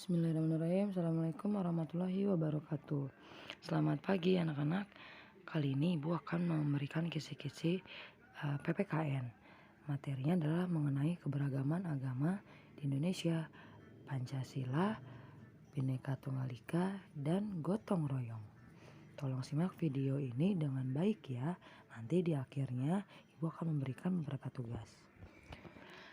Bismillahirrahmanirrahim. Assalamualaikum warahmatullahi wabarakatuh. Selamat pagi anak-anak. Kali ini Ibu akan memberikan kisi-kisi PPKN. Materinya adalah mengenai keberagaman agama di Indonesia, Pancasila, Bhinneka Tunggal Ika, dan gotong royong. Tolong simak video ini dengan baik ya. Nanti di akhirnya Ibu akan memberikan beberapa tugas.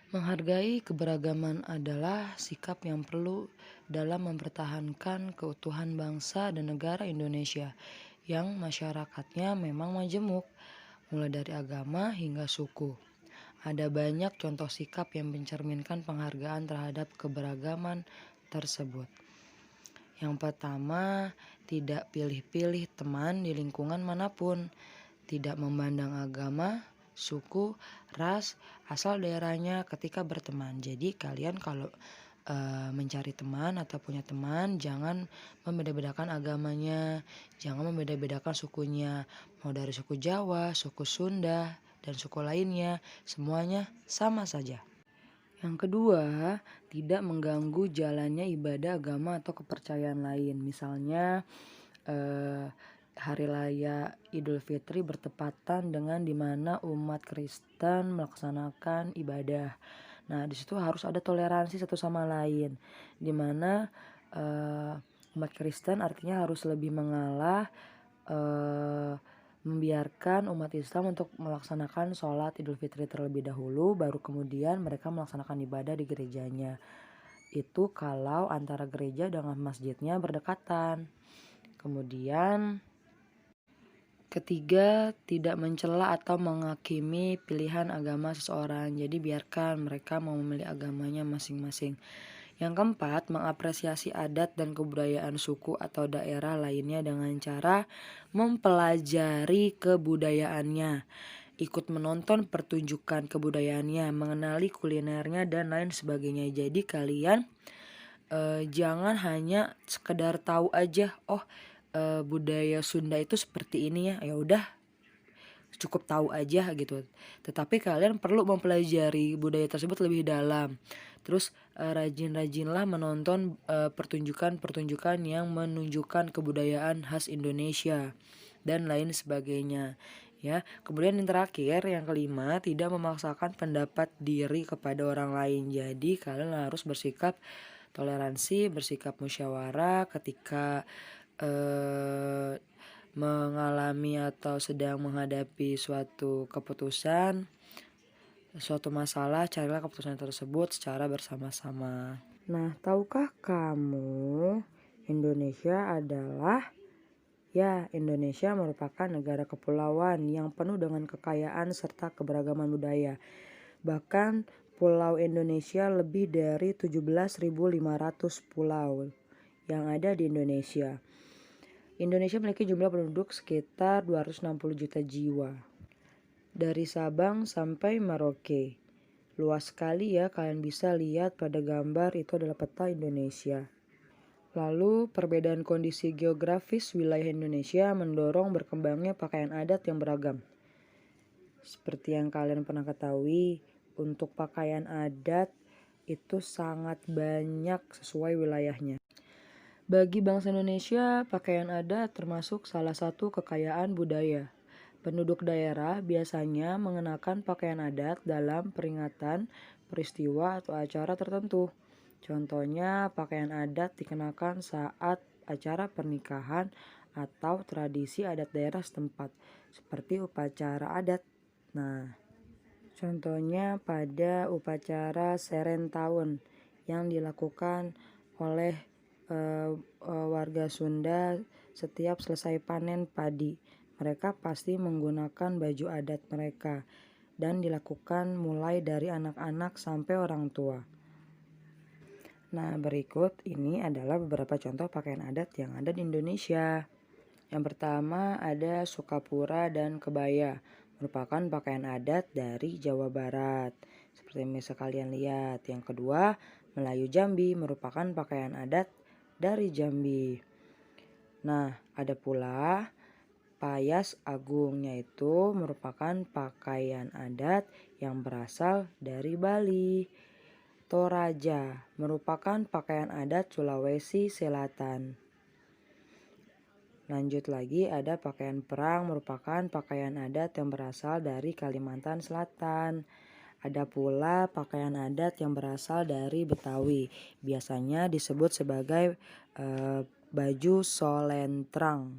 Menghargai keberagaman adalah sikap yang perlu dalam mempertahankan keutuhan bangsa dan negara Indonesia yang masyarakatnya memang majemuk, mulai dari agama hingga suku. Ada banyak contoh sikap yang mencerminkan penghargaan terhadap keberagaman tersebut. Yang pertama, tidak pilih-pilih teman di lingkungan manapun, tidak memandang agama, suku, ras, asal daerahnya ketika berteman. Jadi kalian kalau mencari teman atau punya teman, jangan membeda-bedakan agamanya, jangan membeda-bedakan sukunya, mau dari suku Jawa, suku Sunda, dan suku lainnya, semuanya sama saja. Yang kedua, tidak mengganggu jalannya ibadah agama atau kepercayaan lain. Misalnya Hari Raya Idul Fitri bertepatan dengan dimana umat Kristen melaksanakan ibadah. Nah, di situ harus ada toleransi satu sama lain, dimana umat Kristen artinya harus lebih mengalah, membiarkan umat Islam untuk melaksanakan sholat Idul Fitri terlebih dahulu, baru kemudian mereka melaksanakan ibadah di gerejanya. Itu kalau antara gereja dengan masjidnya berdekatan. Kemudian ketiga, tidak mencela atau menghakimi pilihan agama seseorang. Jadi biarkan mereka mau memilih agamanya masing-masing. Yang keempat, mengapresiasi adat dan kebudayaan suku atau daerah lainnya dengan cara mempelajari kebudayaannya, ikut menonton pertunjukan kebudayaannya, mengenali kulinernya dan lain sebagainya. Jadi kalian jangan hanya sekedar tahu aja, budaya Sunda itu seperti ini ya udah cukup tahu aja gitu. Tetapi kalian perlu mempelajari budaya tersebut lebih dalam. Terus rajin-rajinlah menonton pertunjukan-pertunjukan yang menunjukkan kebudayaan khas Indonesia dan lain sebagainya. Ya, kemudian yang terakhir, yang kelima, tidak memaksakan pendapat diri kepada orang lain. Jadi kalian harus bersikap toleransi, bersikap musyawarah ketika mengalami atau sedang menghadapi suatu keputusan, suatu masalah, carilah keputusan tersebut secara bersama-sama. Nah, tahukah kamu Indonesia merupakan negara kepulauan yang penuh dengan kekayaan serta keberagaman budaya. Bahkan pulau Indonesia lebih dari 17.500 pulau yang ada di Indonesia. Indonesia memiliki jumlah penduduk sekitar 260 juta jiwa. Dari Sabang sampai Merauke. Luas sekali ya, kalian bisa lihat pada gambar itu adalah peta Indonesia. Lalu perbedaan kondisi geografis wilayah Indonesia mendorong berkembangnya pakaian adat yang beragam. Seperti yang kalian pernah ketahui, untuk pakaian adat itu sangat banyak sesuai wilayahnya. Bagi bangsa Indonesia, pakaian adat termasuk salah satu kekayaan budaya. Penduduk daerah biasanya mengenakan pakaian adat dalam peringatan, peristiwa, atau acara tertentu. Contohnya, pakaian adat dikenakan saat acara pernikahan atau tradisi adat daerah setempat, seperti upacara adat. Nah, contohnya pada upacara Serentahun yang dilakukan oleh warga Sunda setiap selesai panen padi. Mereka pasti menggunakan baju adat mereka dan dilakukan mulai dari anak-anak sampai orang tua. Nah, berikut ini adalah beberapa contoh pakaian adat yang ada di Indonesia. Yang pertama ada Sukapura dan Kebaya, merupakan pakaian adat dari Jawa Barat. Seperti yang bisa kalian lihat. Yang kedua, Melayu Jambi, merupakan pakaian adat dari Jambi. Nah, ada pula Payas Agung, yaitu merupakan pakaian adat yang berasal dari Bali. Toraja merupakan pakaian adat Sulawesi Selatan. Lanjut lagi, ada pakaian perang merupakan pakaian adat yang berasal dari Kalimantan Selatan. Ada pula pakaian adat yang berasal dari Betawi. Biasanya disebut sebagai baju solentrang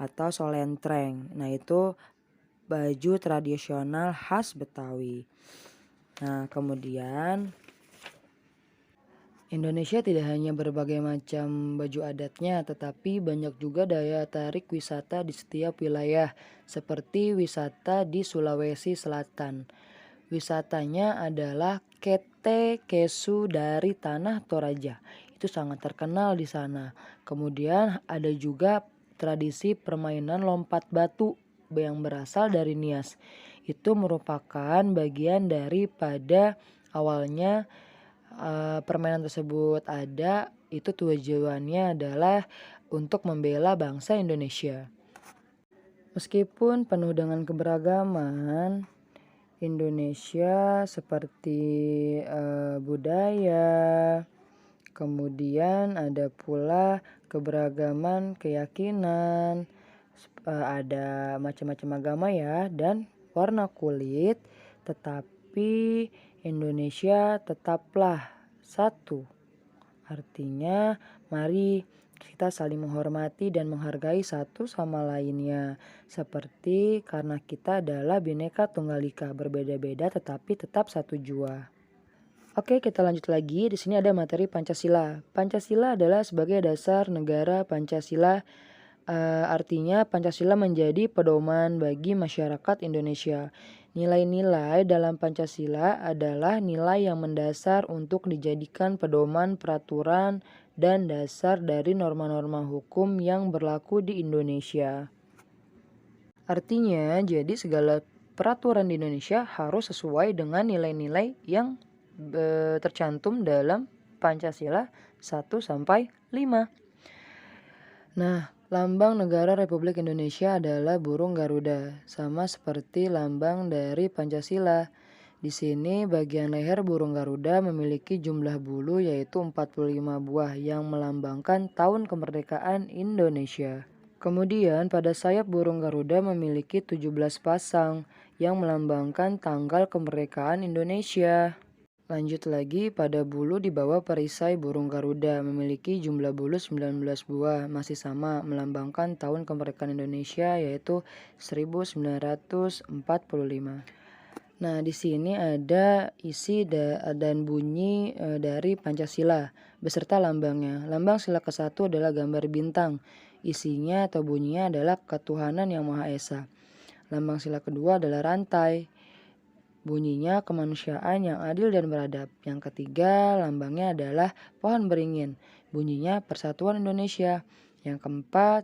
atau solentreng. Nah, itu baju tradisional khas Betawi. Nah, kemudian Indonesia tidak hanya berbagai macam baju adatnya, tetapi banyak juga daya tarik wisata di setiap wilayah, seperti wisata di Sulawesi Selatan. Wisatanya adalah Kete Kesu dari Tanah Toraja. Itu sangat terkenal di sana. Kemudian ada juga tradisi permainan lompat batu yang berasal dari Nias. Itu merupakan bagian daripada awalnya permainan tersebut ada, itu tujuannya adalah untuk membela bangsa Indonesia. Meskipun penuh dengan keberagaman, Indonesia seperti budaya, kemudian ada pula keberagaman keyakinan, ada macam-macam agama ya, dan warna kulit, tetapi Indonesia tetaplah satu. Artinya, mari kita saling menghormati dan menghargai satu sama lainnya. Seperti karena kita adalah Bhinneka Tunggal Ika, berbeda-beda tetapi tetap satu jua. Oke, kita lanjut lagi. Di sini ada materi Pancasila. Pancasila adalah sebagai dasar negara Pancasila. Artinya Pancasila menjadi pedoman bagi masyarakat Indonesia. Nilai-nilai dalam Pancasila adalah nilai yang mendasar untuk dijadikan pedoman peraturan dan dasar dari norma-norma hukum yang berlaku di Indonesia. Artinya, jadi segala peraturan di Indonesia harus sesuai dengan nilai-nilai yang tercantum dalam Pancasila 1-5. Nah, lambang negara Republik Indonesia adalah burung Garuda, sama seperti lambang dari Pancasila. Di sini bagian leher burung Garuda memiliki jumlah bulu yaitu 45 buah yang melambangkan tahun kemerdekaan Indonesia. Kemudian pada sayap burung Garuda memiliki 17 pasang yang melambangkan tanggal kemerdekaan Indonesia. Lanjut lagi, pada bulu di bawah perisai burung Garuda memiliki jumlah bulu 19 buah, masih sama melambangkan tahun kemerdekaan Indonesia yaitu 1945. Nah, di sini ada isi dan bunyi dari Pancasila beserta lambangnya. Lambang sila ke-1 adalah gambar bintang. Isinya atau bunyinya adalah ketuhanan yang Maha Esa. Lambang sila kedua adalah rantai. Bunyinya kemanusiaan yang adil dan beradab. Yang ketiga, lambangnya adalah pohon beringin. Bunyinya persatuan Indonesia. Yang keempat,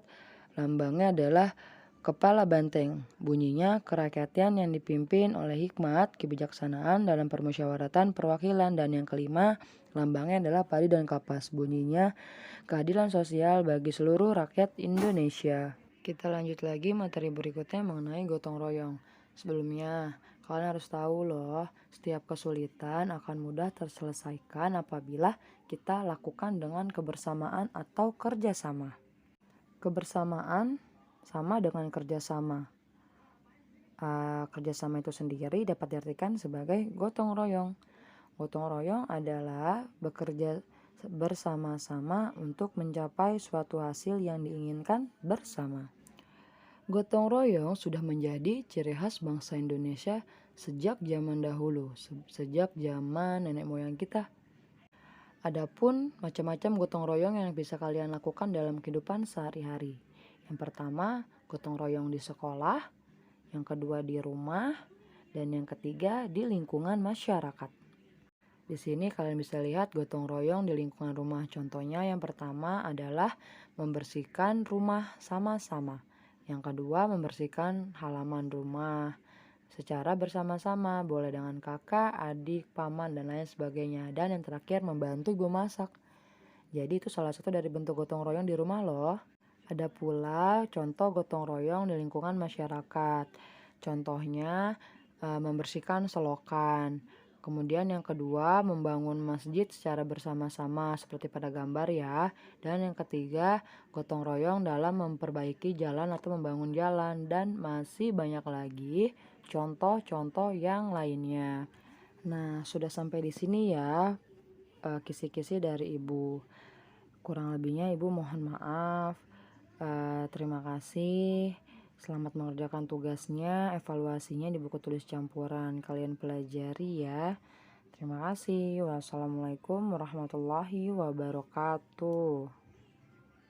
lambangnya adalah kepala banteng. Bunyinya kerakyatan yang dipimpin oleh hikmat, kebijaksanaan dalam permusyawaratan perwakilan. Dan yang kelima, lambangnya adalah padi dan kapas. Bunyinya keadilan sosial bagi seluruh rakyat Indonesia. Kita lanjut lagi materi berikutnya mengenai gotong royong. Sebelumnya, kalian harus tahu loh, setiap kesulitan akan mudah terselesaikan apabila kita lakukan dengan kebersamaan atau kerjasama. Kebersamaan sama dengan kerjasama. Kerjasama itu sendiri dapat diartikan sebagai gotong royong. Gotong royong adalah bekerja bersama-sama untuk mencapai suatu hasil yang diinginkan bersama. Gotong royong sudah menjadi ciri khas bangsa Indonesia sejak zaman dahulu, sejak zaman nenek moyang kita. Adapun macam-macam gotong royong yang bisa kalian lakukan dalam kehidupan sehari-hari. Yang pertama, gotong royong di sekolah, yang kedua di rumah, dan yang ketiga di lingkungan masyarakat. Di sini kalian bisa lihat gotong royong di lingkungan rumah. Contohnya yang pertama adalah membersihkan rumah sama-sama. Yang kedua, membersihkan halaman rumah secara bersama-sama, boleh dengan kakak, adik, paman, dan lain sebagainya. Dan yang terakhir, membantu ibu masak. Jadi itu salah satu dari bentuk gotong royong di rumah loh. Ada pula contoh gotong royong di lingkungan masyarakat. Contohnya membersihkan selokan, Kemudian yang kedua, membangun masjid secara bersama-sama seperti pada gambar ya. Dan yang ketiga, gotong royong dalam memperbaiki jalan atau membangun jalan. Dan masih banyak lagi contoh-contoh yang lainnya. Nah, sudah sampai di sini ya kisi-kisi dari Ibu. Kurang lebihnya Ibu mohon maaf. Terima kasih. Selamat mengerjakan tugasnya, evaluasinya di buku tulis campuran. Kalian pelajari ya. Terima kasih. Wassalamualaikum warahmatullahi wabarakatuh.